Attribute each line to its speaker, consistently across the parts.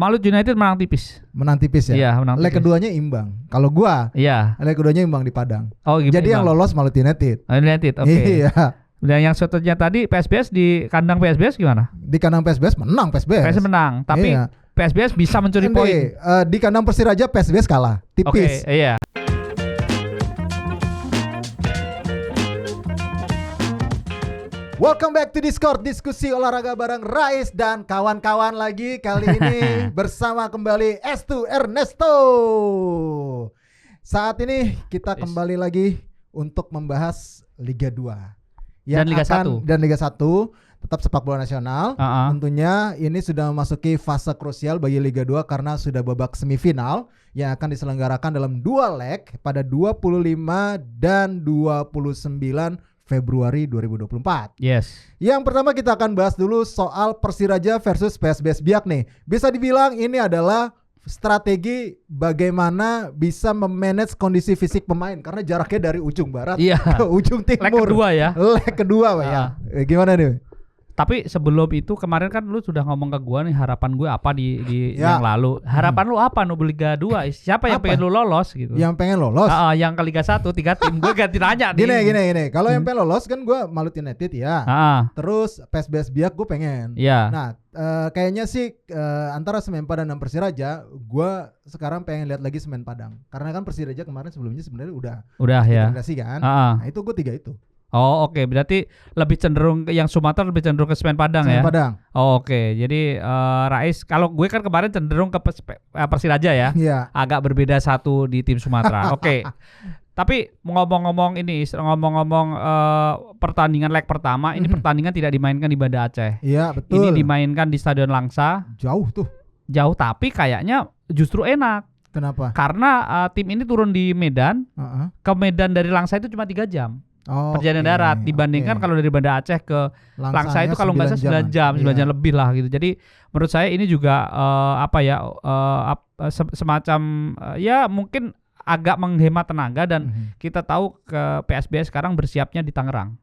Speaker 1: Malut United menang tipis.
Speaker 2: Menang tipis ya.
Speaker 1: Iya, menang tipis.
Speaker 2: Leg keduanya imbang. Kalau gua, leg keduanya imbang di Padang.
Speaker 1: Oh,
Speaker 2: jadi yang lolos Malut United.
Speaker 1: United, oke.
Speaker 2: Iya.
Speaker 1: Dan yang satunya tadi PSBS di kandang PSBS gimana?
Speaker 2: Di kandang PSBS menang PSBS.
Speaker 1: PSBS menang, tapi PSBS bisa mencuri poin.
Speaker 2: Di kandang Persiraja PSBS kalah, tipis.
Speaker 1: Oke, iya.
Speaker 2: Welcome back to Discord, diskusi olahraga bareng Rais dan kawan-kawan lagi. Kali ini bersama kembali Estu Ernesto. Saat ini kita kembali lagi untuk membahas Liga 2
Speaker 1: dan Liga 1.
Speaker 2: Dan Liga 1, tetap sepak bola nasional. Tentunya ini sudah memasuki fase krusial bagi Liga 2 karena sudah babak semifinal yang akan diselenggarakan dalam 2 leg pada 25 dan 29 Februari 2024.
Speaker 1: Yes.
Speaker 2: Yang pertama kita akan bahas dulu soal Persiraja versus PSBS Biak nih. Bisa dibilang ini adalah strategi bagaimana bisa memanage kondisi fisik pemain karena jaraknya dari ujung barat ke ujung timur.
Speaker 1: Leg kedua ya.
Speaker 2: Leg kedua Pak ya. Gimana nih?
Speaker 1: Tapi sebelum itu kemarin kan lu sudah ngomong ke gua nih harapan gue apa di yang lalu. Harapan lu apa nu Liga 2? Siapa yang pengen lu lolos gitu?
Speaker 2: Yang pengen lolos?
Speaker 1: Yang ke Liga 1 3 tim. Gue ganti nanya nih.
Speaker 2: Gini. Kalau yang pengen lolos kan gua Malut United ya. Terus PSBS Biak gue pengen. Nah, kayaknya sih antara Semen Padang dan Persiraja, gua sekarang pengen lihat lagi Semen Padang. Karena kan Persiraja kemarin sebelumnya sebenarnya udah ya. Kan? Nah, itu gue 3 itu.
Speaker 1: Oh oke. Berarti lebih cenderung yang Sumatera lebih cenderung ke Semen Padang ya?
Speaker 2: Semen Padang.
Speaker 1: Oh, oke. Jadi Rais, kalau gue kan kemarin cenderung ke Persiraja ya?
Speaker 2: Iya.
Speaker 1: Agak berbeda satu di tim Sumatera. Oke. Tapi ngomong-ngomong pertandingan leg pertama, ini pertandingan tidak dimainkan di Banda Aceh.
Speaker 2: Iya betul.
Speaker 1: Ini dimainkan di Stadion Langsa.
Speaker 2: Jauh tuh.
Speaker 1: Jauh tapi kayaknya justru enak.
Speaker 2: Kenapa?
Speaker 1: Karena tim ini turun di Medan, ke Medan dari Langsa itu cuma 3 jam. Perjalanan darat dibandingkan kalau dari Banda Aceh ke Langsa itu kalau nggak salah 9 jam lebih lah gitu. Jadi menurut saya ini juga semacam ya mungkin agak menghemat tenaga dan kita tahu ke PSBS sekarang bersiapnya di Tangerang.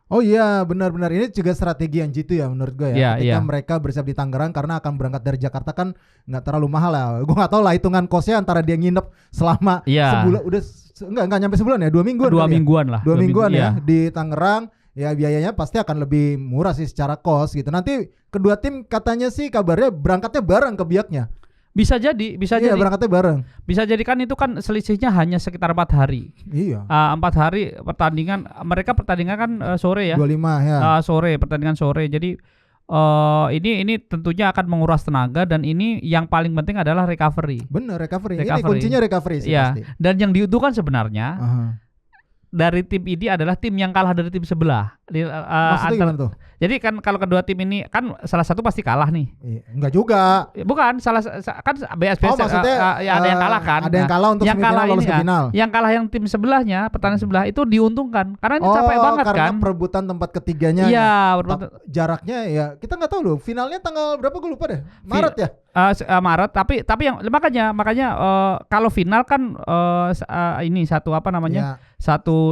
Speaker 2: Oh iya benar-benar ini juga strategi yang jitu ya menurut gue ya. Ketika mereka bersiap di Tangerang karena akan berangkat dari Jakarta kan nggak terlalu mahal ya. Gue nggak tahu lah hitungan kosnya antara dia nginep selama sebulan udah nggak nyampe sebulan ya 2 mingguan.
Speaker 1: 2 mingguan lah.
Speaker 2: 2 mingguan ya di Tangerang ya biayanya pasti akan lebih murah sih secara kos gitu. Nanti kedua tim katanya sih kabarnya berangkatnya bareng ke Biaknya.
Speaker 1: Bisa jadi
Speaker 2: berangkatnya bareng.
Speaker 1: Bisa jadi kan itu kan selisihnya hanya sekitar 4 hari.
Speaker 2: Iya.
Speaker 1: 4 hari pertandingan, mereka pertandingan kan sore ya.
Speaker 2: 25 ya.
Speaker 1: Sore, pertandingan sore. Jadi ini tentunya akan menguras tenaga dan ini yang paling penting adalah recovery.
Speaker 2: Bener recovery. Ini kuncinya recovery sih pasti.
Speaker 1: Dan yang diuntungkan sebenarnya dari tim ini adalah tim yang kalah dari tim sebelah.
Speaker 2: Maksudnya gimana tuh?
Speaker 1: Jadi kan kalau kedua tim ini kan salah satu pasti kalah nih.
Speaker 2: Enggak juga.
Speaker 1: Bukan, kan BSBS
Speaker 2: maksudnya
Speaker 1: ada yang kalah kan.
Speaker 2: Ada yang kalah untuk semifinal lolos ke final.
Speaker 1: Yang kalah yang tim sebelahnya, pertandingan sebelah itu diuntungkan karena ini capek banget
Speaker 2: karena
Speaker 1: kan.
Speaker 2: Perebutan tempat ketiganya.
Speaker 1: Iya,
Speaker 2: jaraknya ya kita nggak tahu loh. Finalnya tanggal berapa gue lupa deh. Maret ya?
Speaker 1: Maret tapi yang makanya kalau final kan ini satu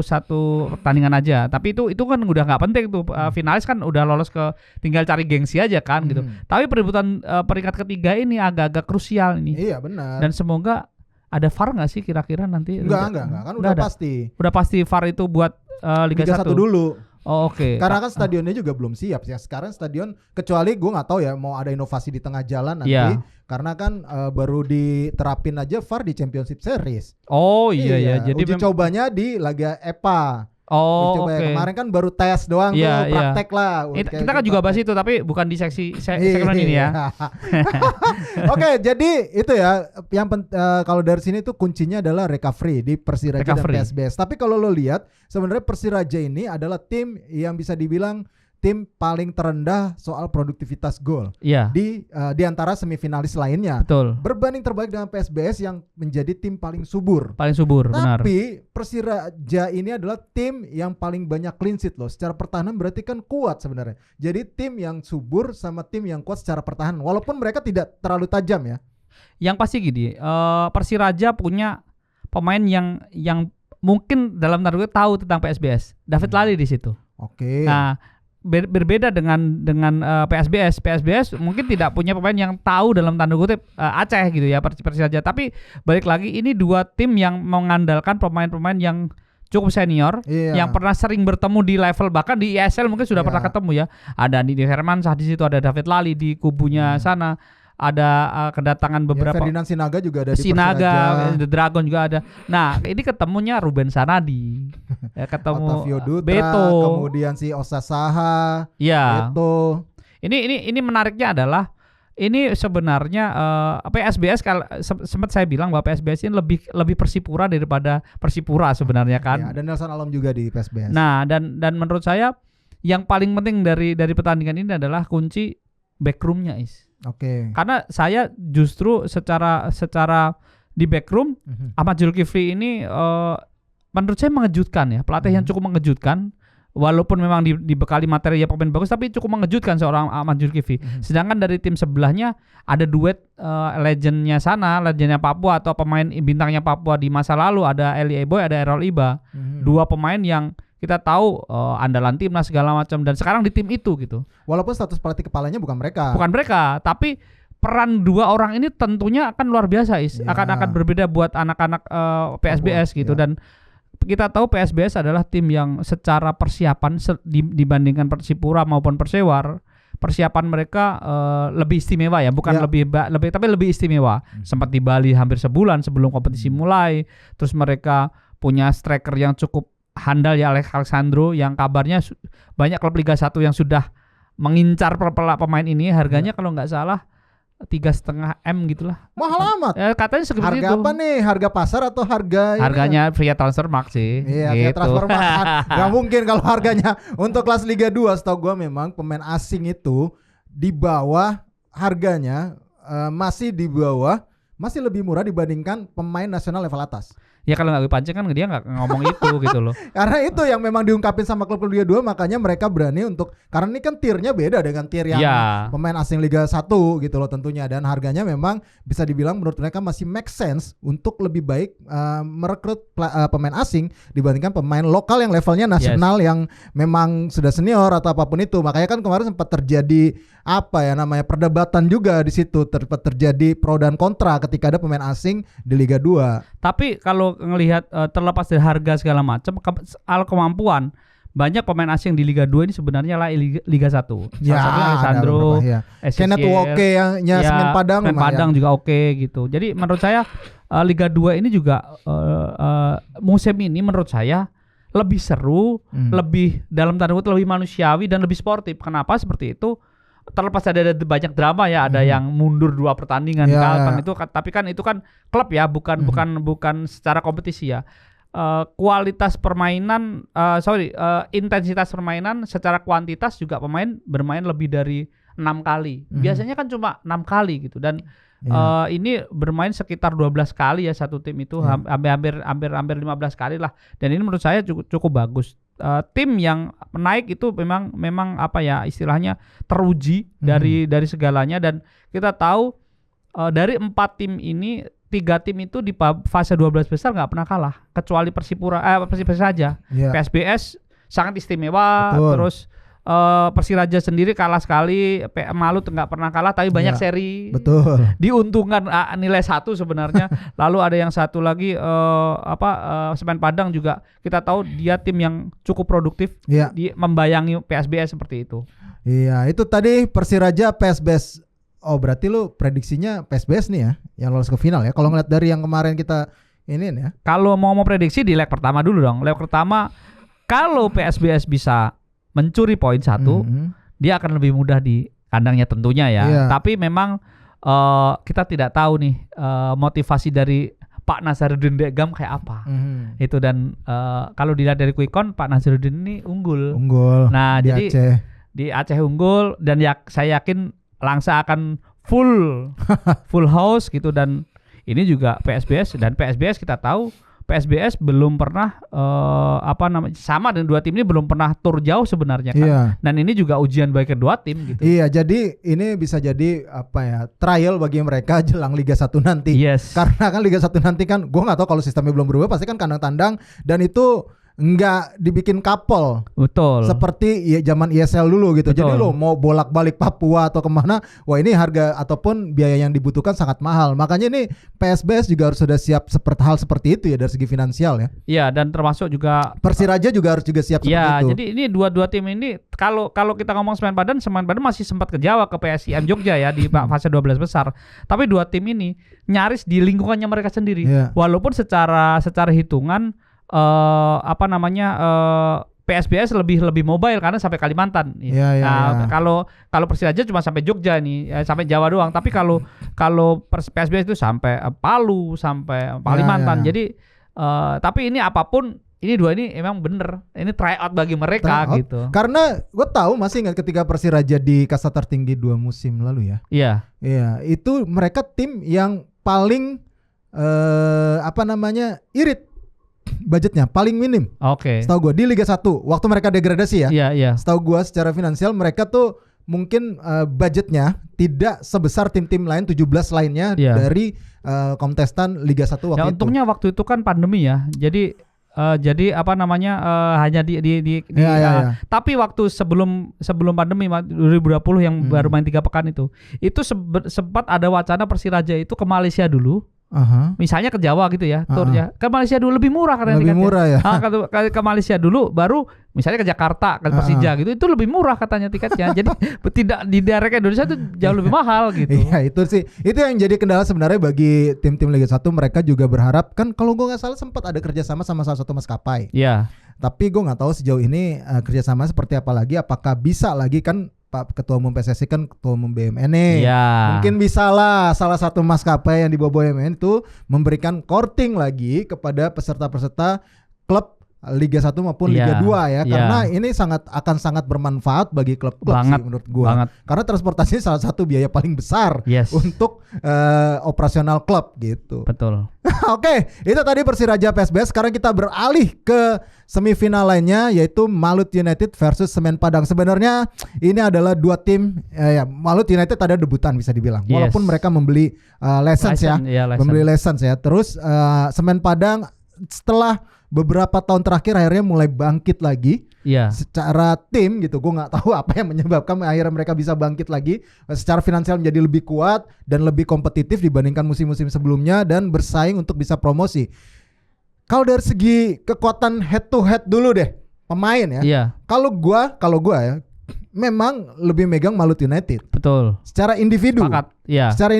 Speaker 1: satu pertandingan aja. Tapi itu kan udah nggak penting tuh. Finalis kan udah lolos ke tinggal cari gengsi aja kan gitu. Tapi perebutan peringkat ketiga ini agak-agak krusial ini.
Speaker 2: Iya benar.
Speaker 1: Dan semoga ada VAR nggak sih kira-kira nanti?
Speaker 2: Enggak kan udah pasti.
Speaker 1: Udah pasti VAR itu buat Liga 1
Speaker 2: dulu.
Speaker 1: Oh, oke.
Speaker 2: Karena kan stadionnya juga belum siap. Ya sekarang stadion kecuali gue nggak tahu ya mau ada inovasi di tengah jalan nanti. Karena kan baru diterapin aja VAR di Championship Series.
Speaker 1: Oh iya.
Speaker 2: Jadi uji cobanya di Liga EPA.
Speaker 1: Oh
Speaker 2: oke. Kemarin kan baru tes doang tuh praktek lah.
Speaker 1: Kita kan juga bahas itu tapi bukan di segmen ini ya.
Speaker 2: Oke, jadi itu ya yang kalau dari sini tuh kuncinya adalah recovery di Persiraja dan PSBS. Tapi kalau lo lihat sebenarnya Persiraja ini adalah tim yang bisa dibilang tim paling terendah soal produktivitas gol di antara semifinalis lainnya.
Speaker 1: Betul.
Speaker 2: Berbanding terbalik dengan PSBS yang menjadi tim paling subur.
Speaker 1: Benar.
Speaker 2: Tapi Persiraja ini adalah tim yang paling banyak clean sheet loh. Secara pertahanan berarti kan kuat sebenarnya. Jadi tim yang subur sama tim yang kuat secara pertahanan. Walaupun mereka tidak terlalu tajam ya.
Speaker 1: Yang pasti gini, Persiraja punya pemain yang mungkin dalam tanda kutip tahu tentang PSBS. David Lally di situ.
Speaker 2: Oke.
Speaker 1: Nah, berbeda dengan PSBS. PSBS mungkin tidak punya pemain yang tahu dalam tanda kutip Aceh gitu ya, Persiraja. Tapi balik lagi ini dua tim yang mengandalkan pemain-pemain yang cukup senior, yang pernah sering bertemu di level, bahkan di ISL mungkin sudah pernah ketemu ya. Ada Didi Hermansyah di situ, ada David Lali di kubunya sana, ada kedatangan beberapa.
Speaker 2: Ferdinand Sinaga juga ada di
Speaker 1: Sinaga, The Dragon juga ada. Nah, ini ketemunya Ruben Sanadi, ketemu
Speaker 2: Otavio Dutra,
Speaker 1: Beto,
Speaker 2: kemudian si Osa Saha,
Speaker 1: Beto. Ini menariknya adalah ini sebenarnya PSBS kalau sempat saya bilang bahwa PSBS ini lebih Persipura daripada Persipura sebenarnya kan.
Speaker 2: Ya, ada Nelson Alom juga di PSBS.
Speaker 1: Nah, dan menurut saya yang paling penting dari pertandingan ini adalah kunci backroomnya, Is.
Speaker 2: Oke.
Speaker 1: Karena saya justru secara di backroom Ahmad Zulkifli ini menurut saya mengejutkan ya, pelatih yang cukup mengejutkan. Walaupun memang dibekali materi ya pemain bagus, tapi cukup mengejutkan seorang Ahmad Zulkifli. Sedangkan dari tim sebelahnya ada duet legendnya sana, legendnya Papua atau pemain bintangnya Papua di masa lalu, ada Eli Eboy, ada Errol Iba. Dua pemain yang kita tahu andalan timnas segala macam, dan sekarang di tim itu gitu.
Speaker 2: Walaupun status pelatih kepalanya bukan mereka.
Speaker 1: Bukan mereka, tapi peran dua orang ini tentunya akan luar biasa, akan berbeda buat anak-anak PSBS gitu. Dan kita tahu PSBS adalah tim yang secara persiapan dibandingkan Persipura maupun Persewar, persiapan mereka lebih istimewa ya, bukan lebih tapi lebih istimewa. Sempat di Bali hampir sebulan sebelum kompetisi mulai. Terus mereka punya striker yang cukup handal ya, Alex Alexandro, yang kabarnya banyak klub Liga 1 yang sudah mengincar pemain ini. Harganya kalau nggak salah 3,5 M gitulah.
Speaker 2: Mahal amat.
Speaker 1: Katanya seperti
Speaker 2: harga
Speaker 1: itu.
Speaker 2: Harga apa nih? Harga pasar atau harga?
Speaker 1: Harganya via Transfermarkt sih.
Speaker 2: Iya, via Transfermarkt. Gak mungkin kalau harganya untuk kelas Liga 2. Setahu gue memang pemain asing itu di bawah harganya masih lebih murah dibandingkan pemain nasional level atas.
Speaker 1: Ya kalau nggak dipancing kan dia nggak ngomong itu gitu loh.
Speaker 2: Karena itu yang memang diungkapin sama klub Liga 2, makanya mereka berani untuk, karena ini kan tiernya beda dengan tier yang pemain asing Liga 1 gitu loh tentunya, dan harganya memang bisa dibilang menurut mereka masih make sense untuk lebih baik merekrut pemain asing dibandingkan pemain lokal yang levelnya nasional yang memang sudah senior atau apapun itu. Makanya kan kemarin sempat terjadi perdebatan juga di situ, terjadi pro dan kontra ketika ada pemain asing di Liga 2.
Speaker 1: Tapi kalau ngelihat terlepas dari harga segala macam, kemampuan, banyak pemain asing di Liga 2 ini sebenarnya lah Liga 1.
Speaker 2: Ya,
Speaker 1: Alessandro,
Speaker 2: Kenneth Woke yang Semen
Speaker 1: Padang juga oke gitu. Jadi menurut saya Liga 2 ini juga musim ini menurut saya lebih seru, lebih dalam tanda kutip lebih manusiawi dan lebih sportif. Kenapa seperti itu? Terlepas ada banyak drama ya, ada yang mundur 2 pertandingan itu, tapi kan itu kan klub ya, bukan secara kompetisi ya. Kualitas permainan, intensitas permainan secara kuantitas juga pemain bermain lebih dari 6 kali. Biasanya kan cuma 6 kali gitu, dan ini bermain sekitar 12 kali ya satu tim itu, hampir 15 kali lah. Dan ini menurut saya cukup bagus. Tim yang naik itu memang apa ya istilahnya teruji dari segalanya, dan kita tahu dari 4 tim ini 3 tim itu di fase 12 besar nggak pernah kalah kecuali Persipura saja. PSBS sangat istimewa. Betul. Terus Persiraja sendiri kalah sekali, Malut nggak pernah kalah tapi banyak seri.
Speaker 2: Betul.
Speaker 1: Diuntungkan nilai 1 sebenarnya. Lalu ada yang satu lagi Semen Padang juga kita tahu dia tim yang cukup produktif, dia membayangi PSBS seperti itu.
Speaker 2: Iya, itu tadi Persiraja PSBS. Oh, berarti lu prediksinya PSBS nih ya yang lolos ke final ya. Kalau ngeliat dari yang kemarin kita ini ya.
Speaker 1: Kalau mau prediksi di leg pertama dulu dong. Leg pertama kalau PSBS bisa mencuri poin 1, dia akan lebih mudah di kandangnya tentunya ya. Tapi memang kita tidak tahu nih motivasi dari Pak Nazaruddin Degam kayak apa. Itu, dan kalau dilihat dari quick count Pak Nazaruddin ini unggul. Nah, jadi
Speaker 2: Aceh.
Speaker 1: Di Aceh unggul, dan saya yakin Langsa akan full house gitu. Dan ini juga PSBS kita tahu PSBS belum pernah sama dengan 2 tim ini belum pernah tur jauh sebenarnya kan. Dan ini juga ujian bagi kedua tim gitu.
Speaker 2: Iya, jadi ini bisa jadi trial bagi mereka jelang Liga 1 nanti. Karena kan Liga 1 nanti kan gua nggak tahu kalau sistemnya belum berubah, pasti kan kandang tandang, dan itu nggak dibikin couple.
Speaker 1: Betul.
Speaker 2: Seperti ya zaman ESL dulu gitu. Betul. Jadi lo mau bolak-balik Papua atau kemana, wah ini harga ataupun biaya yang dibutuhkan sangat mahal. Makanya ini PSBS juga harus sudah siap seperti itu ya dari segi finansial ya.
Speaker 1: Iya, dan termasuk juga
Speaker 2: Persiraja juga harus juga siap seperti itu.
Speaker 1: Jadi ini dua tim ini kalau kita ngomong Semen Padang masih sempat ke Jawa ke PSIM Jogja ya di fase 12 besar. Tapi dua tim ini nyaris di lingkungannya mereka sendiri. Walaupun secara hitungan PSBS lebih mobile karena sampai Kalimantan. Kalau Persiraja cuma sampai Jogja nih, sampai Jawa doang. Tapi kalau PSBS itu sampai Palu, sampai Kalimantan. Jadi tapi ini apapun, ini dua ini emang bener. Ini try out bagi mereka gitu.
Speaker 2: Karena gue tahu masih ingat ketika Persiraja di kasta tertinggi 2 musim lalu ya. Iya, itu mereka tim yang paling irit. Budgetnya paling minim. Setahu gue di Liga 1 waktu mereka degradasi ya. Setahu gue secara finansial mereka tuh mungkin budgetnya tidak sebesar tim-tim lain 17 lainnya dari kontestan Liga 1 waktu itu.
Speaker 1: Untungnya waktu itu kan pandemi ya. Jadi hanya tapi waktu sebelum pandemi 2020 yang baru main 3 pekan itu sempat ada wacana Persiraja itu ke Malaysia dulu. Misalnya ke Jawa gitu ya, turnya ke Malaysia dulu lebih murah karena
Speaker 2: lebih murah ya.
Speaker 1: Ke Malaysia dulu, baru misalnya ke Jakarta, ke Persija gitu, itu lebih murah katanya tiketnya. Jadi tidak di daerah Indonesia itu jauh lebih mahal gitu.
Speaker 2: Iya itu yang jadi kendala sebenarnya bagi tim-tim Liga 1. Mereka juga berharap kan, kalau gue nggak salah sempat ada kerjasama sama salah satu maskapai.
Speaker 1: Iya.
Speaker 2: Tapi gue nggak tahu sejauh ini kerjasama seperti apa lagi. Apakah bisa lagi kan? Pak Ketua Umum PSSI kan Ketua Umum BUMN nih. Mungkin bisa lah salah satu maskapai yang di bawah BUMN itu memberikan courting lagi kepada peserta-peserta klub Liga 1 maupun Liga 2 ya. Karena ini akan sangat bermanfaat bagi klub-klub sih menurut gua. Karena transportasi salah satu biaya paling besar untuk operasional klub gitu.
Speaker 1: Betul.
Speaker 2: Oke, itu tadi Persiraja PSBS. Sekarang kita beralih ke semifinal lainnya, yaitu Malut United versus Semen Padang. Sebenarnya ini adalah dua tim Malut United ada debutan bisa dibilang. Walaupun mereka membeli license ya. Membeli license ya. Terus Semen Padang setelah beberapa tahun terakhir akhirnya mulai bangkit lagi. Secara tim gitu, gue nggak tahu apa yang menyebabkan akhirnya mereka bisa bangkit lagi. Secara finansial menjadi lebih kuat dan lebih kompetitif dibandingkan musim-musim sebelumnya dan bersaing untuk bisa promosi. Kalau dari segi kekuatan head to head dulu deh pemain ya. Kalau gua ya memang lebih megang Malut United.
Speaker 1: Betul.
Speaker 2: Secara individu.
Speaker 1: Secara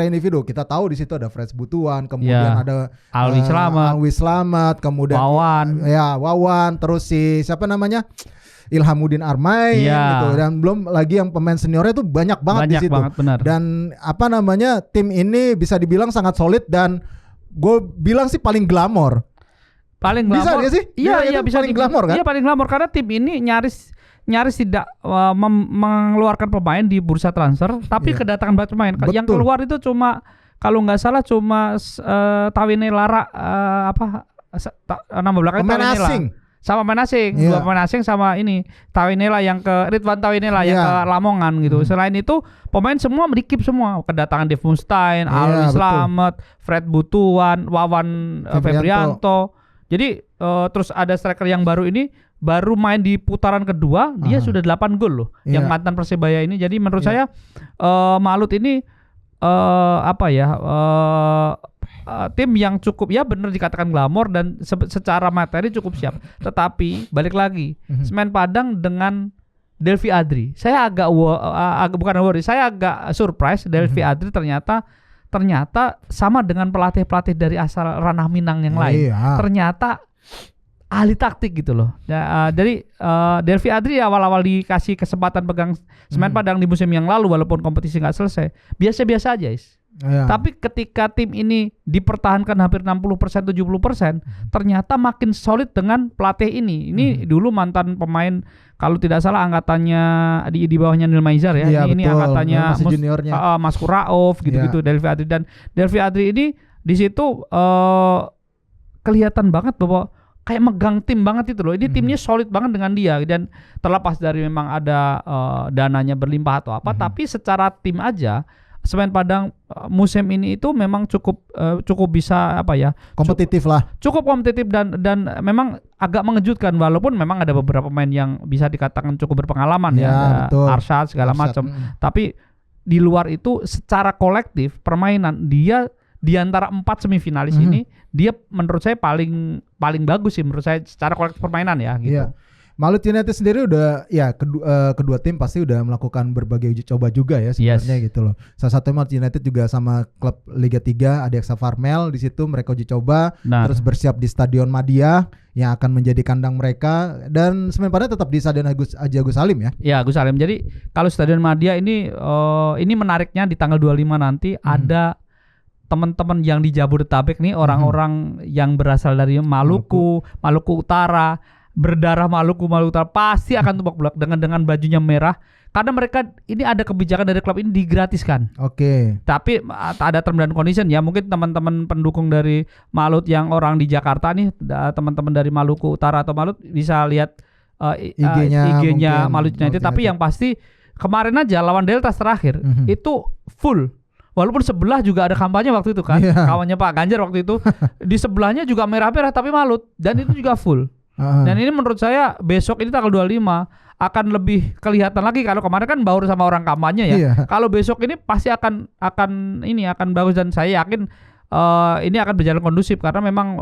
Speaker 2: individu kita tahu di situ ada Freds Butuan, kemudian ada
Speaker 1: Alwi
Speaker 2: Slamet, kemudian Wawan, terus siapa namanya? Ilhamuddin Armain gitu, dan belum lagi yang pemain seniornya tuh banyak banget di situ. Dan tim ini bisa dibilang sangat solid dan gue bilang sih paling glamor. Bisa dia sih?
Speaker 1: Iya bisa
Speaker 2: paling glamor kan?
Speaker 1: Iya paling glamor karena tim ini nyaris tidak mengeluarkan pemain di bursa transfer, tapi kedatangan banyak pemain. Yang keluar itu cuma kalau nggak salah Tawine Lara nama belakang
Speaker 2: pemain asing.
Speaker 1: Sama pemain asing, dua pemain asing sama ini Tawinela yang ke Ridwan Tawinela yang ke Lamongan gitu. Selain itu pemain semua dikip semua. Kedatangan Dev Mustaine, Alwi Slamet, Fred Butuan, Wawan Febrianto. Jadi terus ada striker yang baru main di putaran kedua, dia sudah 8 gol loh. Yang mantan Persebaya ini. Jadi menurut saya Malut ini tim yang cukup benar dikatakan glamor dan secara materi cukup siap. Tetapi balik lagi Semen Padang dengan Delvi Adri, saya agak bukan worry, saya agak surprise. Delvi Adri ternyata sama dengan pelatih-pelatih dari asal ranah Minang yang lain. Ternyata ahli taktik gitu loh. Jadi Delvi Adri awal-awal dikasih kesempatan pegang Semen Padang di musim yang lalu, walaupun kompetisi nggak selesai, biasa-biasa aja. Tapi ketika tim ini dipertahankan hampir 60%, 70%, ternyata makin solid dengan pelatih ini. Ini dulu mantan pemain, kalau tidak salah angkatannya di bawahnya Nil Maizar ya. Ini angkatannya Mas Kuraov gitu-gitu. Delvi Adri, dan Delvi Adri ini di situ kelihatan banget bahwa kayak megang tim banget itu loh. Ini timnya solid banget dengan dia, dan terlepas dari memang ada dananya berlimpah atau apa, tapi secara tim aja Semen Padang musim ini itu memang cukup bisa
Speaker 2: kompetitif lah.
Speaker 1: Cukup kompetitif dan memang agak mengejutkan walaupun memang ada beberapa pemain yang bisa dikatakan cukup berpengalaman ya Arsyad segala macam. Tapi di luar itu secara kolektif permainan dia di antara 4 semifinalis ini dia menurut saya paling bagus sih menurut saya secara kolektif permainan ya gitu.
Speaker 2: Iya. Malut United sendiri udah ya kedua tim pasti udah melakukan berbagai uji coba juga ya sebenarnya gitu loh. Salah satu Malut United juga sama klub Liga 3 Ajax Farmel di situ mereka uji coba terus bersiap di Stadion Madia yang akan menjadi kandang mereka dan Semen Padang tetap di Stadion Haji Agus Salim ya.
Speaker 1: Iya Agus Salim. Jadi kalau Stadion Madia ini menariknya di tanggal 25 nanti ada teman-teman yang di Jabodetabek nih orang-orang yang berasal dari Maluku Utara, berdarah Maluku Utara pasti akan tumpah belak dengan bajunya merah karena mereka ini ada kebijakan dari klub ini digratiskan. Tapi ada term dan condition ya. Mungkin teman-teman pendukung dari Malut yang orang di Jakarta nih, teman-teman dari Maluku Utara atau Malut bisa lihat IG-nya Malut United. Tapi yang pasti kemarin aja lawan Deltas terakhir itu full. Walaupun sebelah juga ada kampanye waktu itu kan, kawannya Pak Ganjar waktu itu di sebelahnya juga merah-merah tapi Malut dan itu juga full. Dan ini menurut saya besok ini tanggal 25 akan lebih kelihatan lagi. Kalau kemarin kan baur sama orang kampanye ya. Kalau besok ini pasti akan bagus dan saya yakin ini akan berjalan kondusif karena memang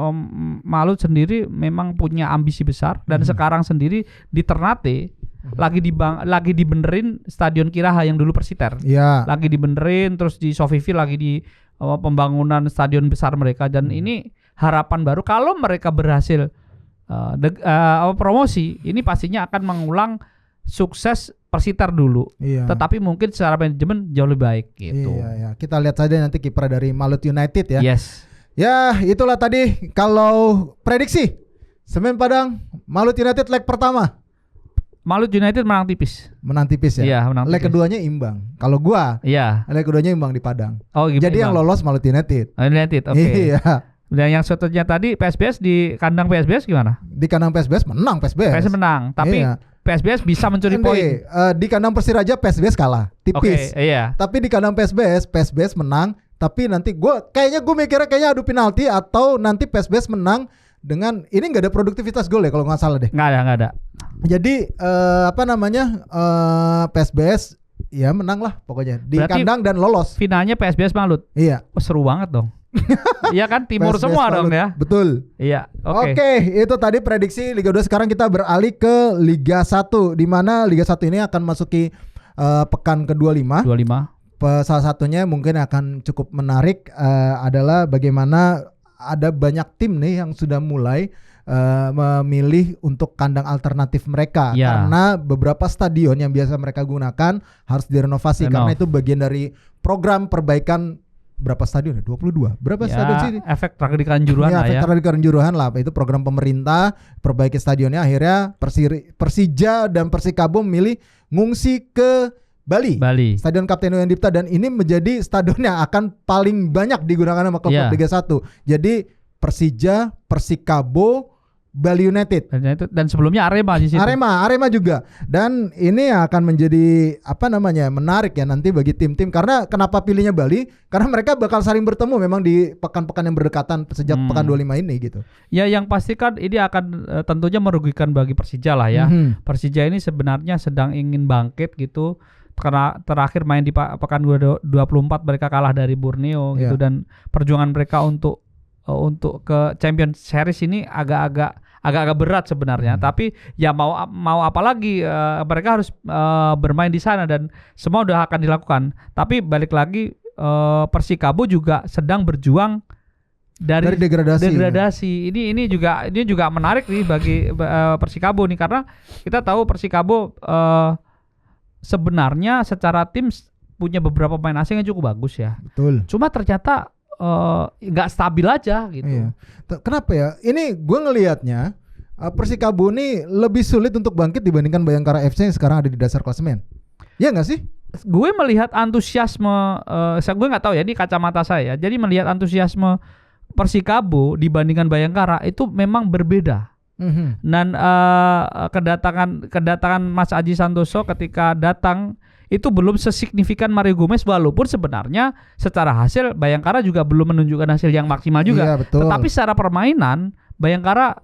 Speaker 1: Malut sendiri memang punya ambisi besar dan sekarang sendiri di Ternate lagi dibenerin Stadion Kiraha yang dulu Persiter. Lagi dibenerin terus di Sofiville lagi di pembangunan stadion besar mereka dan ini harapan baru kalau mereka berhasil promosi ini pastinya akan mengulang sukses Persiter dulu. Tetapi mungkin secara manajemen jauh lebih baik gitu.
Speaker 2: Kita lihat saja nanti kiprah dari Malut United ya.
Speaker 1: Ya,
Speaker 2: itulah tadi kalau prediksi Semen Padang Malut United leg pertama.
Speaker 1: Malut United menang tipis.
Speaker 2: Ya.
Speaker 1: Iya, menang
Speaker 2: leg
Speaker 1: tipis.
Speaker 2: keduanya imbang. Kalau gua, leg keduanya imbang di Padang. Jadi yang lolos Malut United.
Speaker 1: Oke. Dan yang satunya tadi PSBS di kandang PSBS gimana?
Speaker 2: Di kandang PSBS menang PSBS.
Speaker 1: menang, tapi PSBS bisa mencuri poin.
Speaker 2: Di kandang Persiraja PSBS kalah, tipis. Tapi di kandang PSBS menang. Tapi nanti kayaknya mikirnya adu penalti atau nanti PSBS menang dengan ini nggak ada produktivitas gol ya kalau nggak salah deh.
Speaker 1: Nggak ada.
Speaker 2: Jadi PSBS ya menang lah pokoknya di berarti kandang dan lolos.
Speaker 1: Finalnya PSBS Malut.
Speaker 2: Iya.
Speaker 1: Seru banget dong. Iya kan timur semua Malut. Dong ya.
Speaker 2: Betul.
Speaker 1: Iya.
Speaker 2: Oke, itu tadi prediksi Liga 2. Sekarang kita beralih ke Liga 1 di mana Liga 1 ini akan masuki pekan ke-25. Salah satunya mungkin akan cukup menarik adalah bagaimana ada banyak tim nih yang sudah mulai memilih untuk kandang alternatif mereka karena beberapa stadion yang biasa mereka gunakan harus direnovasi karena itu bagian dari program perbaikan berapa stadion ya? 22. Berapa stadion sih?
Speaker 1: Efek tragedi Kanjuruhan lah ya.
Speaker 2: Efek tragedi Kanjuruhan lah. Itu program pemerintah perbaiki stadionnya. Akhirnya Persija dan Persikabo memilih ngungsi ke Bali. Stadion Kapten Iwan Dipta dan ini menjadi stadion yang akan paling banyak digunakan sama klub Liga 1. Jadi Persija, Persikabo, Bali United
Speaker 1: dan sebelumnya Arema di situ.
Speaker 2: Arema juga. Dan ini akan menjadi menarik ya nanti bagi tim-tim karena kenapa pilihnya Bali? Karena mereka bakal saling bertemu memang di pekan-pekan yang berdekatan sejak pekan 25 ini gitu. Ya
Speaker 1: yang pasti kan ini akan tentunya merugikan bagi Persija lah ya. Persija ini sebenarnya sedang ingin bangkit gitu. Karena terakhir main di pekan 24 mereka kalah dari Borneo gitu dan perjuangan mereka untuk ke Champions Series ini agak berat sebenarnya. Tapi ya mau apa lagi mereka harus bermain di sana dan semua udah akan dilakukan. Tapi balik lagi Persikabo juga sedang berjuang dari degradasi. Ini juga menarik nih bagi Persikabo nih karena kita tahu Persikabo sebenarnya secara tim punya beberapa pemain asing yang cukup bagus ya.
Speaker 2: Betul.
Speaker 1: Cuma ternyata nggak stabil aja gitu.
Speaker 2: Iya. Kenapa ya? Ini gue ngelihatnya Persikabo ini lebih sulit untuk bangkit dibandingkan Bayangkara FC yang sekarang ada di dasar klasemen. Iya nggak sih?
Speaker 1: Gue melihat antusiasme, gue nggak tahu ya ini kacamata saya. Jadi melihat antusiasme Persikabo dibandingkan Bayangkara itu memang berbeda. Dan kedatangan Mas Aji Santoso ketika datang itu belum sesignifikan Mario Gomez, walaupun sebenarnya secara hasil Bayangkara juga belum menunjukkan hasil yang maksimal juga.
Speaker 2: Iya, betul.
Speaker 1: Tetapi secara permainan Bayangkara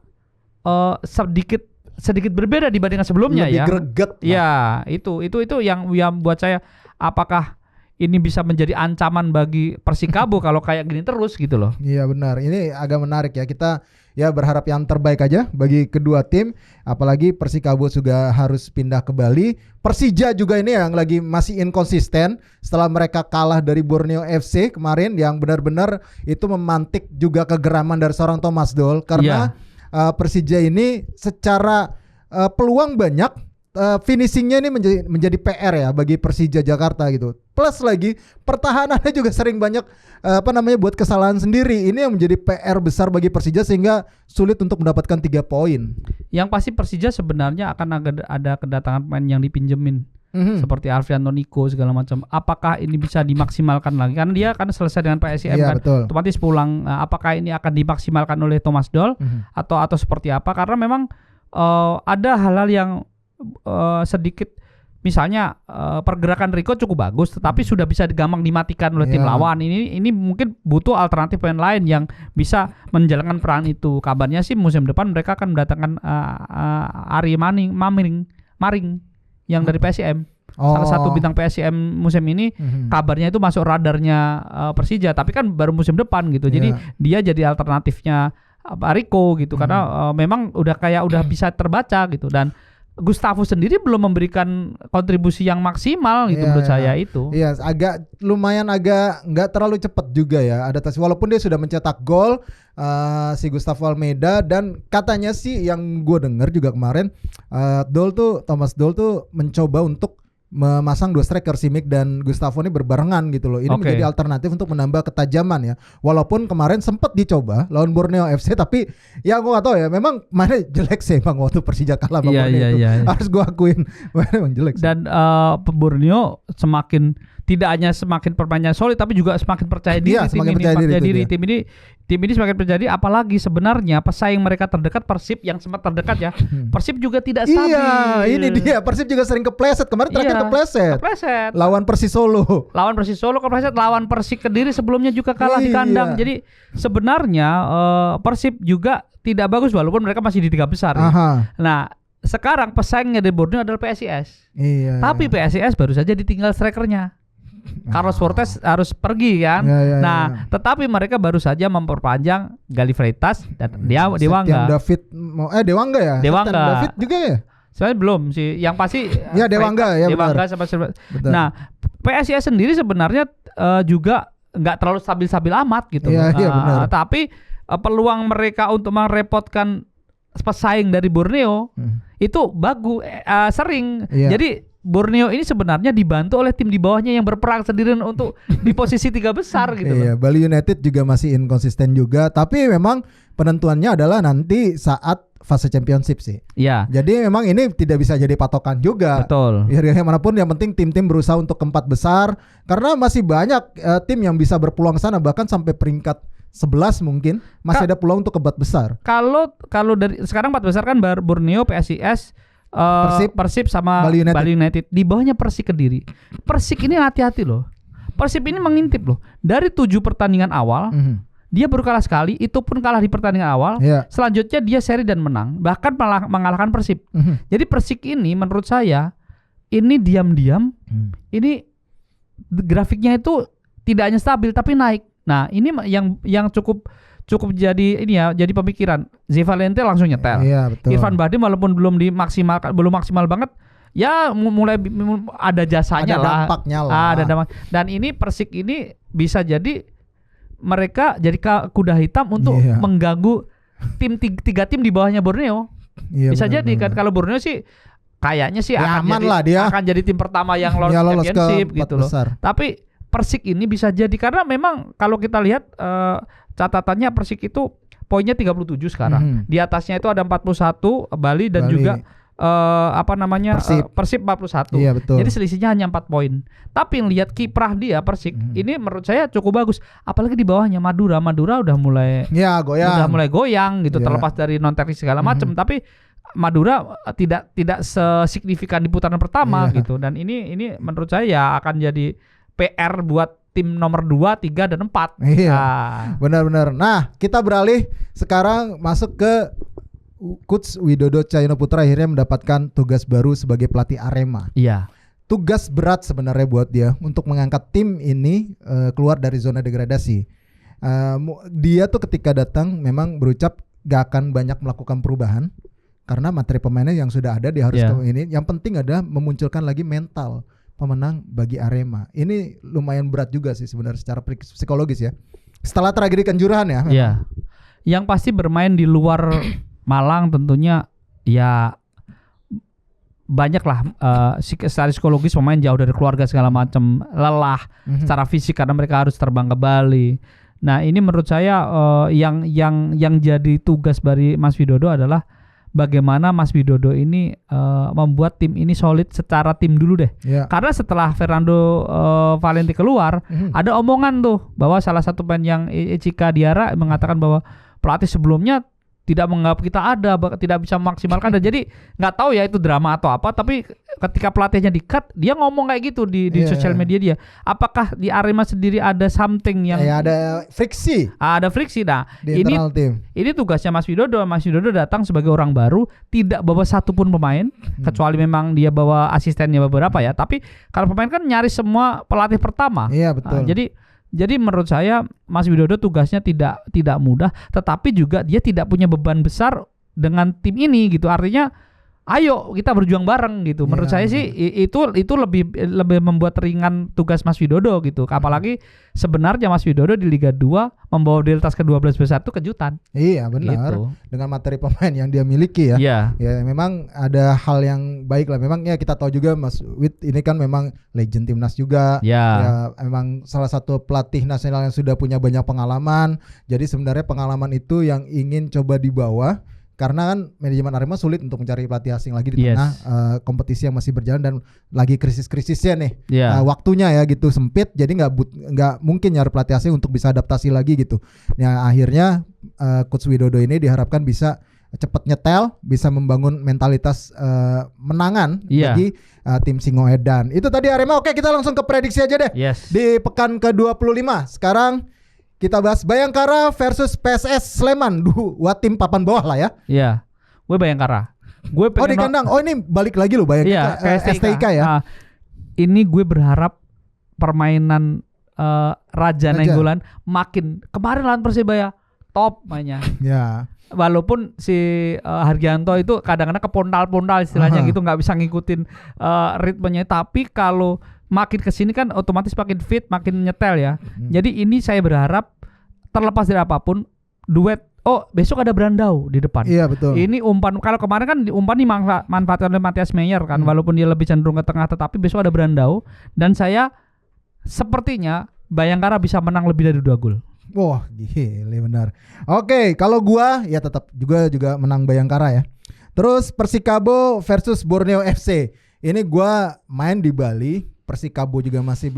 Speaker 1: sedikit berbeda dibandingkan sebelumnya.
Speaker 2: Lebih
Speaker 1: ya.
Speaker 2: greget.
Speaker 1: Ya, itu yang buat saya, apakah ini bisa menjadi ancaman bagi Persikabo kalau kayak gini terus gitu loh.
Speaker 2: Iya benar. Ini agak menarik ya. Kita ya berharap yang terbaik aja bagi kedua tim. Apalagi Persikabo juga harus pindah ke Bali. Persija juga ini yang lagi masih inkonsisten setelah mereka kalah dari Borneo FC kemarin, yang benar-benar itu memantik juga kegeraman dari seorang Thomas Doll. Karena Persija ini secara peluang banyak, finishingnya ini menjadi PR ya bagi Persija Jakarta gitu. Plus lagi pertahanannya juga sering banyak buat kesalahan sendiri. Ini yang menjadi PR besar bagi Persija sehingga sulit untuk mendapatkan 3 poin.
Speaker 1: Yang pasti Persija sebenarnya akan ada kedatangan pemain yang dipinjemin. Seperti Alfian Niko segala macam. Apakah ini bisa dimaksimalkan lagi? Karena dia kan selesai dengan PSIM kan.
Speaker 2: Betul.
Speaker 1: Otomatis pulang. Apakah ini akan dimaksimalkan oleh Thomas Doll atau seperti apa? Karena memang ada hal-hal yang sedikit, misalnya pergerakan Rico cukup bagus, tetapi sudah bisa gampang dimatikan oleh tim lawan. Ini mungkin butuh alternatif pemain lain yang bisa menjalankan peran itu. Kabarnya sih musim depan mereka akan mendatangkan Ari Maring yang dari PSIM. Salah satu bintang PSIM musim ini kabarnya itu masuk radarnya Persija, tapi kan baru musim depan gitu. Jadi dia jadi alternatifnya Rico gitu, karena memang udah bisa terbaca gitu. Dan Gustavo sendiri belum memberikan kontribusi yang maksimal gitu menurut saya itu.
Speaker 2: Iya, lumayan agak nggak terlalu cepat juga ya adaptasi. Walaupun dia sudah mencetak gol si Gustavo Almeida, dan katanya sih yang gue dengar juga kemarin Thomas Doll tuh mencoba untuk memasang 2 striker, Simic dan Gustavo ini berbarengan gitu loh. Ini menjadi alternatif untuk menambah ketajaman ya. Walaupun kemarin sempat dicoba lawan Borneo FC, tapi ya gue gak tahu ya, memang mainnya jelek sih emang waktu Persija kalah sama Borneo itu. Harus gue akuin mainnya emang jelek sih.
Speaker 1: Dan Borneo tidak hanya semakin permainan solid, tapi juga semakin percaya diri. Tim ini semakin percaya diri, apalagi sebenarnya pesaing mereka terdekat Persib yang sempat terdekat ya. Persib juga tidak stabil.
Speaker 2: Iya, ini dia. Persib juga sering kepleset. Kemarin terakhir kepleset. Lawan Persis Solo kepleset, lawan Persik Kediri sebelumnya juga kalah di kandang. Jadi sebenarnya Persib juga tidak bagus walaupun mereka masih di 3 besar. Nah, sekarang pesaingnya di Borneo adalah PSIS. Tapi PSIS baru saja ditinggal strikernya. Carlos Fortes harus pergi kan. Tetapi mereka baru saja memperpanjang Gali Freitas dan Dewangga. Dewangga ya? David juga ya?
Speaker 1: Sebenarnya belum sih. Yang pasti
Speaker 2: Dewangga ya.
Speaker 1: Dewangga sama Nah, PSIS sendiri sebenarnya juga nggak terlalu stabil-stabil amat gitu.
Speaker 2: Benar.
Speaker 1: Tapi peluang mereka untuk merepotkan pesaing dari Borneo itu bagus, sering. Jadi Borneo ini sebenarnya dibantu oleh tim di bawahnya yang berperang sendirian untuk di posisi 3 besar gitu.
Speaker 2: Bali United juga masih inkonsisten juga, tapi memang penentuannya adalah nanti saat fase championship sih. Jadi memang ini tidak bisa jadi patokan juga.
Speaker 1: Betul.
Speaker 2: Ya manapun yang penting tim-tim berusaha untuk ke 4 besar, karena masih banyak tim yang bisa berpeluang sana, bahkan sampai peringkat 11 mungkin masih ada peluang untuk ke 4 besar.
Speaker 1: Kalau dari sekarang 4 besar kan Borneo, PSIS, Persib sama Bali United. Di bawahnya Persik Kediri. Persik ini hati-hati loh. Persib ini mengintip loh. Dari 7 pertandingan awal, dia baru kalah sekali. Itu pun kalah di pertandingan awal. Selanjutnya dia seri dan menang, bahkan malah mengalahkan Persib. Jadi Persik ini menurut saya ini diam-diam, ini grafiknya itu tidak hanya stabil tapi naik. Nah ini yang cukup jadi pemikiran. Zevalente langsung nyetel. Irfan Bahdim walaupun belum maksimal banget, ya mulai ada jasanya, ada
Speaker 2: dampaknya lah.
Speaker 1: Ada dampak. Dan ini Persik ini bisa jadi mereka jadi kuda hitam untuk mengganggu 3 tim di bawahnya Borneo. Bisa jadi kan, kalau Borneo sih kayaknya sih akan jadi tim pertama yang lolos championship gitu loh. Tapi Persik ini bisa jadi, karena memang kalau kita lihat catatannya Persik itu poinnya 37 sekarang. Di atasnya itu ada 41 Bali dan juga Persib 41. Jadi selisihnya hanya 4 poin. Tapi lihat kiprah dia Persik ini menurut saya cukup bagus. Apalagi di bawahnya Madura udah mulai goyang gitu, terlepas dari non teknis segala macam. Tapi Madura tidak sesignifikan di putaran pertama gitu. Dan ini menurut saya ya akan jadi PR buat tim nomor 2, 3 dan 4.
Speaker 2: Iya. Benar-benar. Nah, kita beralih sekarang masuk ke Coach Widodo Cahyono Putra akhirnya mendapatkan tugas baru sebagai pelatih Arema.
Speaker 1: Iya.
Speaker 2: Tugas berat sebenarnya buat dia untuk mengangkat tim ini keluar dari zona degradasi. Dia tuh ketika datang memang berucap gak akan banyak melakukan perubahan karena materi pemainnya yang sudah ada dia harus ini. Yang penting adalah memunculkan lagi mental pemenang bagi Arema. Ini lumayan berat juga sih sebenarnya secara psikologis ya. Setelah tragedi Kanjuruhan ya.
Speaker 1: Iya. Yang pasti bermain di luar Malang tentunya ya banyak lah secara psikologis pemain jauh dari keluarga segala macam, lelah secara fisik karena mereka harus terbang ke Bali. Nah ini menurut saya yang jadi tugas dari Mas Widodo adalah bagaimana Mas Widodo ini membuat tim ini solid secara tim dulu deh. Karena setelah Fernando Valenti keluar, ada omongan tuh bahwa salah satu pemain yang Echika Diarra mengatakan bahwa pelatih sebelumnya tidak menganggap kita ada, tidak bisa memaksimalkan. Dan jadi nggak tahu ya itu drama atau apa, tapi ketika pelatihnya di-cut, dia ngomong kayak gitu di sosial media dia. Apakah di Arema sendiri ada something yang
Speaker 2: ada friksi?
Speaker 1: Ada friksi. Nah,
Speaker 2: di internal tim.
Speaker 1: Ini tugasnya Mas Widodo. Mas Widodo datang sebagai orang baru, tidak bawa satupun pemain, kecuali memang dia bawa asistennya beberapa ya. Tapi kalau pemain kan nyari semua pelatih pertama.
Speaker 2: Iya betul.
Speaker 1: Jadi menurut saya Mas Widodo tugasnya tidak mudah, tetapi juga dia tidak punya beban besar dengan tim ini gitu. Artinya ayo kita berjuang bareng gitu. Menurut saya sih itu lebih membuat ringan tugas Mas Widodo gitu. Apalagi sebenarnya Mas Widodo di Liga 2 membawa Deltas ke 12 besar itu kejutan.
Speaker 2: Iya benar. Gitu. Dengan materi pemain yang dia miliki ya.
Speaker 1: Iya.
Speaker 2: Ya memang ada hal yang baik lah. Memang ya kita tahu juga Mas Wid ini kan memang legend timnas juga. Ya memang salah satu pelatih nasional yang sudah punya banyak pengalaman. Jadi sebenarnya pengalaman itu yang ingin coba dibawa. Karena kan manajemen Arema sulit untuk mencari pelatih asing lagi di tengah kompetisi yang masih berjalan dan lagi krisis-krisisnya nih. Waktunya ya gitu sempit, jadi nggak mungkin nyari pelatih asing untuk bisa adaptasi lagi gitu. Ya akhirnya Coach Widodo ini diharapkan bisa cepat nyetel, bisa membangun mentalitas menangan bagi tim Singoedan. Itu tadi Arema. Oke, kita langsung ke prediksi aja deh. Di pekan ke-25 sekarang. Kita bahas Bayangkara versus PSS Sleman. Dua tim papan bawah lah ya.
Speaker 1: Iya. Gue Bayangkara.
Speaker 2: Di kandang. Ini balik lagi loh Bayangkara ke STIK ya.
Speaker 1: Ini gue berharap permainan Raja Nainggolan makin kemarin lawan Persebaya top mainnya. Ya. Walaupun si Hargianto itu kadang-kadang kepontal-pontal istilahnya gitu, nggak bisa ngikutin ritmenya. Tapi kalau makin kesini kan otomatis makin fit, makin nyetel ya. Jadi ini saya berharap terlepas dari apapun duet. Besok ada Brandao di depan.
Speaker 2: Iya betul.
Speaker 1: Ini umpan, kalau kemarin kan umpan dimanfaatkan oleh Matias Meyer kan, walaupun dia lebih cenderung ke tengah, tetapi besok ada Brandao dan saya sepertinya Bayangkara bisa menang lebih dari 2 gol.
Speaker 2: Wah, gile benar. Oke, kalau gua ya tetap juga menang Bayangkara ya. Terus Persikabo versus Borneo FC. Ini gua main di Bali. Persikabo juga masih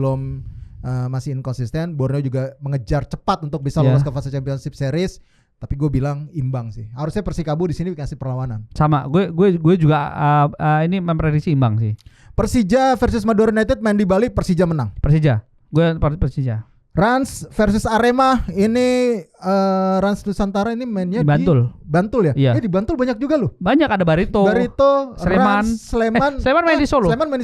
Speaker 2: masih inkonsisten. Borneo juga mengejar cepat untuk bisa lolos ke fase Championship Series. Tapi gue bilang imbang sih. Harusnya Persikabo di sini dikasih perlawanan.
Speaker 1: Sama, gue juga ini memprediksi imbang sih.
Speaker 2: Persija versus Madura United main di Bali, Persija menang.
Speaker 1: Gue Persija.
Speaker 2: Rans versus Arema, ini Rans Nusantara ini mainnya di Bantul ya? Iya. Di Bantul banyak juga loh.
Speaker 1: Banyak, ada Barito,
Speaker 2: Sleman.
Speaker 1: Sleman main di Solo.
Speaker 2: Sleman main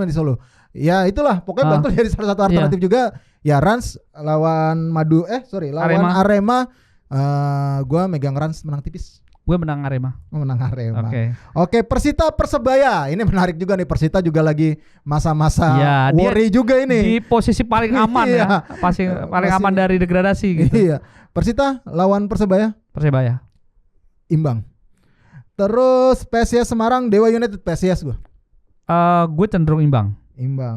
Speaker 2: di Solo. Ya itulah, pokoknya Bantul jadi salah satu alternatif juga. Ya Rans lawan Arema. Gue megang Rans menang tipis.
Speaker 1: Gue menang Arema.
Speaker 2: Oke, Persita Persebaya. Ini menarik juga nih. Persita juga lagi masa-masa worry juga ini.
Speaker 1: Di posisi paling aman ya. Paling aman dari degradasi gitu.
Speaker 2: Iya. Persita lawan Persebaya. Imbang. Terus PSIS Semarang Dewa United PSIS gue.
Speaker 1: Gue cenderung imbang.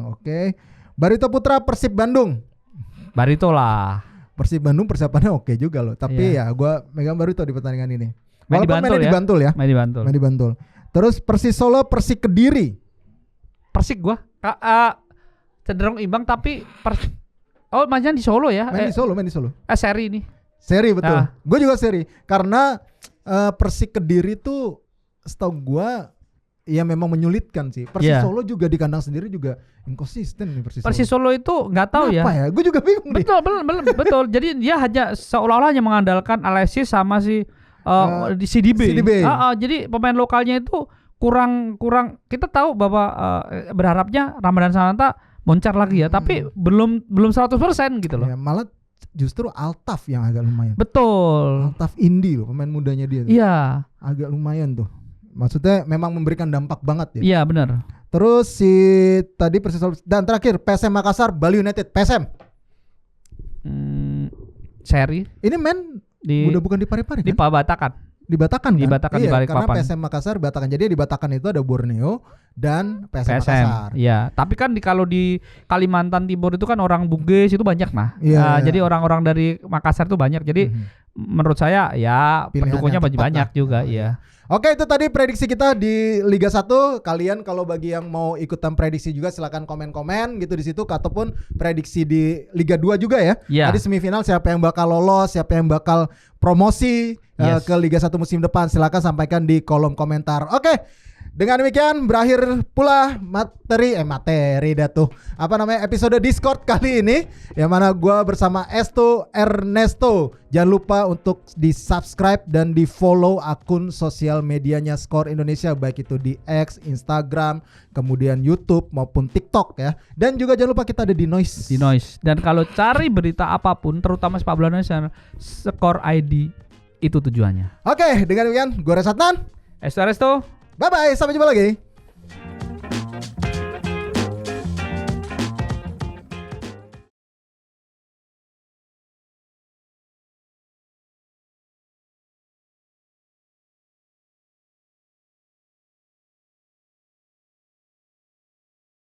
Speaker 2: Oke. Barito Putra Persib Bandung.
Speaker 1: Barito lah.
Speaker 2: Persib Bandung persiapannya oke juga loh. Tapi ya gue megang Barito di pertandingan ini.
Speaker 1: Main di Bantul ya.
Speaker 2: Main di Bantul. Terus Persis Solo, Persik Kediri.
Speaker 1: Persik gua cenderung imbang tapi mainnya di Solo ya.
Speaker 2: Main di Solo.
Speaker 1: Seri ini.
Speaker 2: Seri betul. Gue juga seri karena Persik Kediri tuh setahu gua ya memang menyulitkan sih. Persis Solo juga di kandang sendiri juga inkonsisten nih
Speaker 1: Persis Solo itu nggak tahu ya.
Speaker 2: Gue juga bingung.
Speaker 1: Betul. Jadi dia hanya seolah-olah hanya mengandalkan Alexis sama si di CDB. Jadi pemain lokalnya itu kurang. Kita tahu bahwa berharapnya Ramadan Sananta moncar lagi ya, tapi belum 100% gitu loh.
Speaker 2: Ya, malah justru Altaf yang agak lumayan.
Speaker 1: Betul.
Speaker 2: Altaf Indi loh, pemain mudanya dia.
Speaker 1: Iya.
Speaker 2: Agak lumayan tuh. Maksudnya memang memberikan dampak banget ya.
Speaker 1: Iya benar.
Speaker 2: Terus si tadi Persis Solo dan terakhir PSM Makassar, Bali United. PSM.
Speaker 1: Seri.
Speaker 2: Ini udah bukan di Parepare kan?
Speaker 1: Di Batakan.
Speaker 2: Di Batakan kan?
Speaker 1: Di Batakan,
Speaker 2: iya,
Speaker 1: di Balikpapan.
Speaker 2: Karena PSM Makassar Batakan. Jadi di Batakan itu ada Borneo dan PSM Makassar.
Speaker 1: Iya, tapi kan kalau di Kalimantan Timur itu kan orang Bugis itu banyak iya. Jadi orang-orang dari Makassar itu banyak. Jadi menurut saya ya pendukungnya banyak juga ya.
Speaker 2: Oke, itu tadi prediksi kita di Liga 1. Kalian kalau bagi yang mau ikutan prediksi juga silakan komen-komen gitu di situ, ataupun prediksi di Liga 2 juga ya. Tadi semifinal siapa yang bakal lolos, siapa yang bakal promosi ke Liga 1 musim depan, silakan sampaikan di kolom komentar. Oke. Dengan demikian berakhir pula materi dah tuh. Episode Discord kali ini, yang mana gua bersama Esto Ernesto. Jangan lupa untuk di-subscribe dan di-follow akun sosial medianya Skor Indonesia, baik itu di X, Instagram, kemudian YouTube maupun TikTok ya. Dan juga jangan lupa kita ada di Noise.
Speaker 1: Dan kalau cari berita apapun, terutama sepak bola Indonesia, Skor ID itu tujuannya.
Speaker 2: Oke, dengan demikian gua Resatnan,
Speaker 1: Esto Ernesto.
Speaker 2: Bye-bye, sampai jumpa lagi.